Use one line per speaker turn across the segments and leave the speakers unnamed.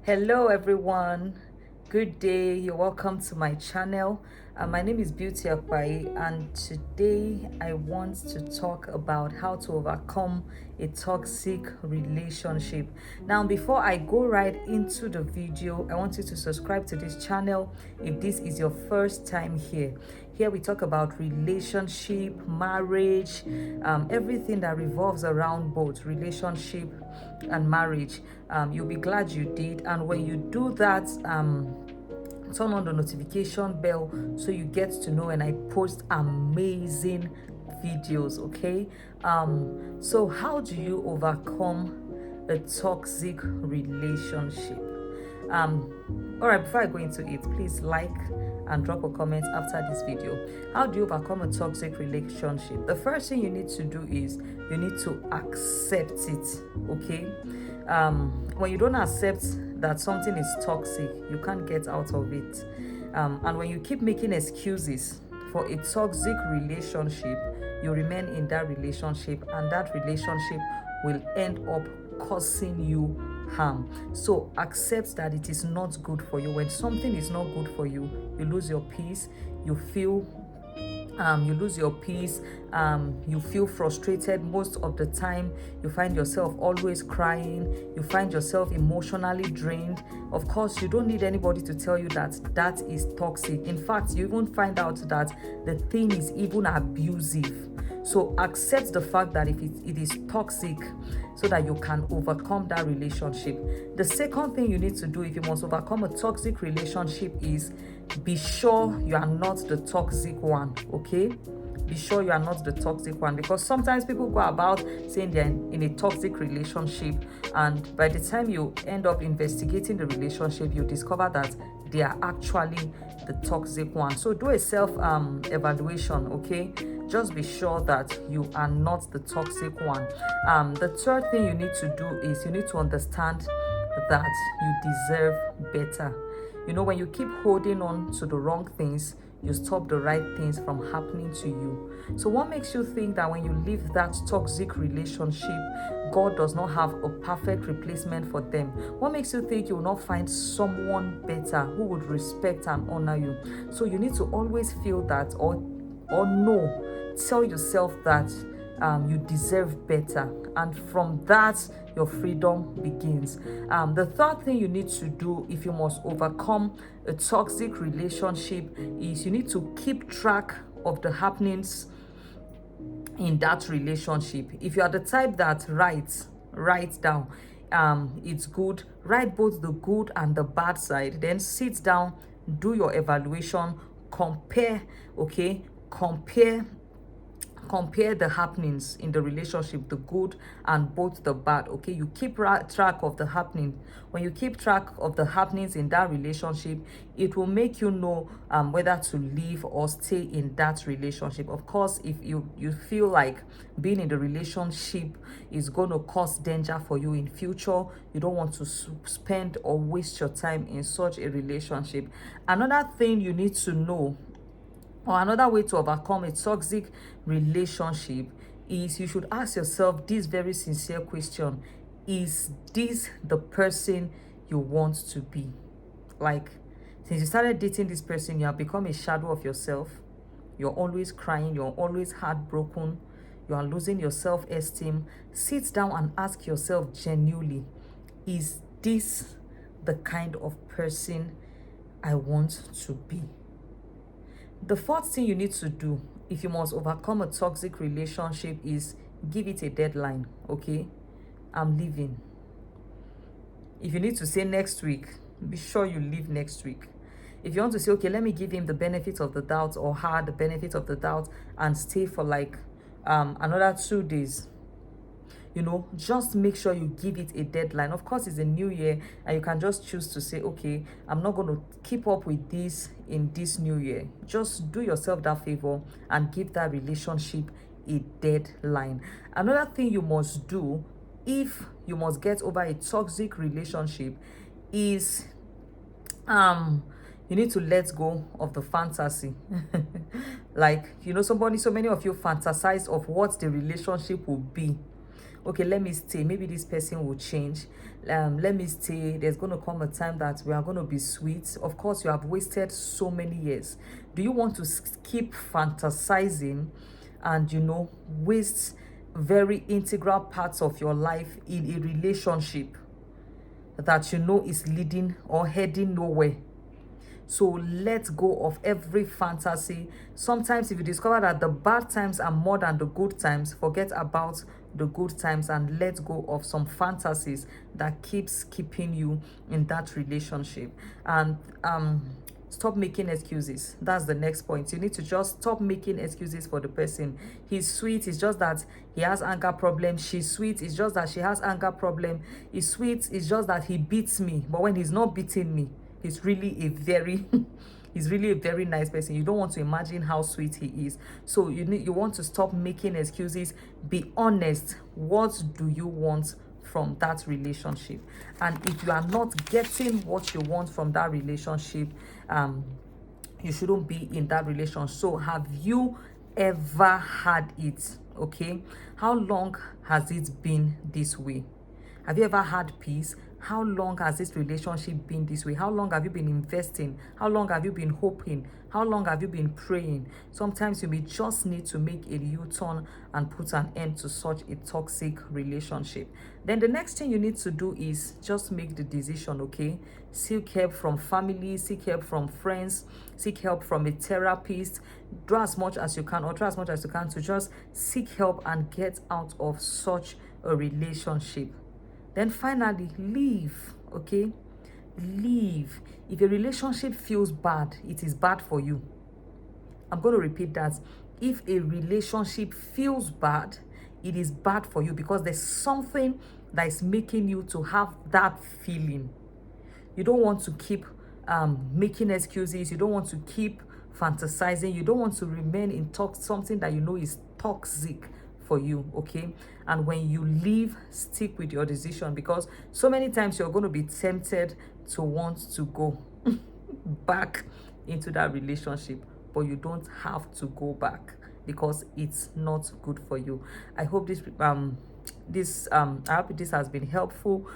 Hello everyone, good day. You're welcome to my channel. My name is Beauty Akpai, and today I want to talk about how to overcome a toxic relationship. Now, before I go right into the video, I want you to subscribe to this channel if this is your first time here. Here we talk about relationship, marriage, everything that revolves around both relationship and marriage. You'll be glad you did. And when you do that, turn on the notification bell so you get to know when I post amazing videos. Okay, so how do you overcome a toxic relationship? All right, before I go into it, please like and drop a comment after this video. How do you overcome a toxic relationship? The first thing you need to do is you need to accept it. Okay, when you don't accept that something is toxic, you can't get out of it. And when you keep making excuses for a toxic relationship, you remain in that relationship, and that relationship will end up causing you harm. So accept that it is not good for you. When something is not good for you, you lose your peace, you feel you lose your peace, you feel frustrated most of the time, you find yourself always crying, you find yourself emotionally drained. Of course, you don't need anybody to tell you that that is toxic. In fact, you even find out that the thing is even abusive. So accept the fact that if it is toxic, so that you can overcome that relationship. The second thing you need to do if you must overcome a toxic relationship is be sure you are not the toxic one. Okay, be sure you are not the toxic one, because sometimes people go about saying they're in a toxic relationship, and by the time you end up investigating the relationship, you discover that they are actually the toxic one. So do a self evaluation. Okay, just be sure that you are not the toxic one. The third thing you need to do is you need to understand that you deserve better. You know, when you keep holding on to the wrong things, you stop the right things from happening to you. So what makes you think that when you leave that toxic relationship, God does not have a perfect replacement for them? What makes you think you will not find someone better who would respect and honor you? So you need to always feel that, or tell yourself that you deserve better, and from that your freedom begins. The third thing you need to do if you must overcome a toxic relationship is you need to keep track of the happenings in that relationship. If you are the type that write down, it's good, write both the good and the bad side, then sit down, do your evaluation, compare. Okay, compare the happenings in the relationship, the good and both the bad. Okay, you keep track of the happening. When you keep track of the happenings in that relationship, it will make you know whether to leave or stay in that relationship. Of course, if you feel like being in the relationship is going to cause danger for you in future, you don't want to spend or waste your time in such a relationship. Another thing you need to know, or another way to overcome a toxic relationship, is you should ask yourself this very sincere question: is this the person you want to be? Like, since you started dating this person, you have become a shadow of yourself. You're always crying, you're always heartbroken, you are losing your self-esteem. Sit down and ask yourself genuinely, is this the kind of person I want to be? The fourth thing you need to do if you must overcome a toxic relationship is give it a deadline. Okay, I'm leaving. If you need to say next week, be sure you leave next week. If you want to say, okay, let me give him the benefit of the doubt, or her the benefit of the doubt, and stay for like another 2 days, you know, just make sure you give it a deadline. Of course, it's a new year, and you can just choose to say, okay, I'm not going to keep up with this in this new year. Just do yourself that favor and give that relationship a deadline. Another thing you must do if you must get over a toxic relationship is you need to let go of the fantasy. Like, you know, so many of you fantasize of what the relationship will be. Okay, let me stay, maybe this person will change. let me stay. There's going to come a time that we are going to be sweet. Of course, you have wasted so many years. Do you want to keep fantasizing and, waste very integral parts of your life in a relationship that is leading or heading nowhere? So let go of every fantasy. Sometimes if you discover that the bad times are more than the good times, forget about the good times and let go of some fantasies that keeps keeping you in that relationship. And stop making excuses. That's the next point. You need to just stop making excuses for the person. He's sweet, it's just that he has anger problem. She's sweet, it's just that she has anger problem. He's sweet, it's just that he beats me. But when he's not beating me, he's really a very he's really a very nice person. You don't want to imagine how sweet he is. So you want to stop making excuses. Be honest. What do you want from that relationship? And if you are not getting what you want from that relationship, you shouldn't be in that relationship. So have you ever had it? Okay, how long has it been this way? Have you ever had peace? How long has this relationship been this way? How long have you been investing? How long have you been hoping? How long have you been praying? Sometimes you may just need to make a U-turn and put an end to such a toxic relationship. Then the next thing you need to do is just make the decision, okay? Seek help from family, seek help from friends, seek help from a therapist. Do as much as you can, or try as much as you can to just seek help and get out of such a relationship. Then finally, leave, okay? Leave. If a relationship feels bad, it is bad for you. I'm going to repeat that. If a relationship feels bad, it is bad for you because there's something that is making you to have that feeling. You don't want to keep making excuses. You don't want to keep fantasizing. You don't want to remain in something that you know is toxic for you, okay? And when you leave, stick with your decision, because so many times you're going to be tempted to want to go back into that relationship, but you don't have to go back because it's not good for you. I hope I hope this has been helpful.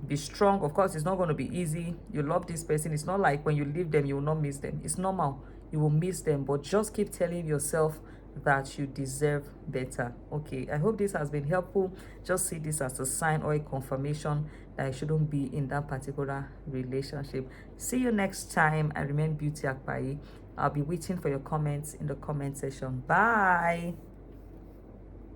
Be strong. Of course, it's not going to be easy. You love this person. It's not like when you leave them you will not miss them. It's normal, you will miss them, but just keep telling yourself that you deserve better. Okay, I hope this has been helpful. Just see this as a sign or a confirmation that I shouldn't be in that particular relationship. See you next time. I remain Beauty Akpai. I'll be waiting for your comments in the comment section. Bye.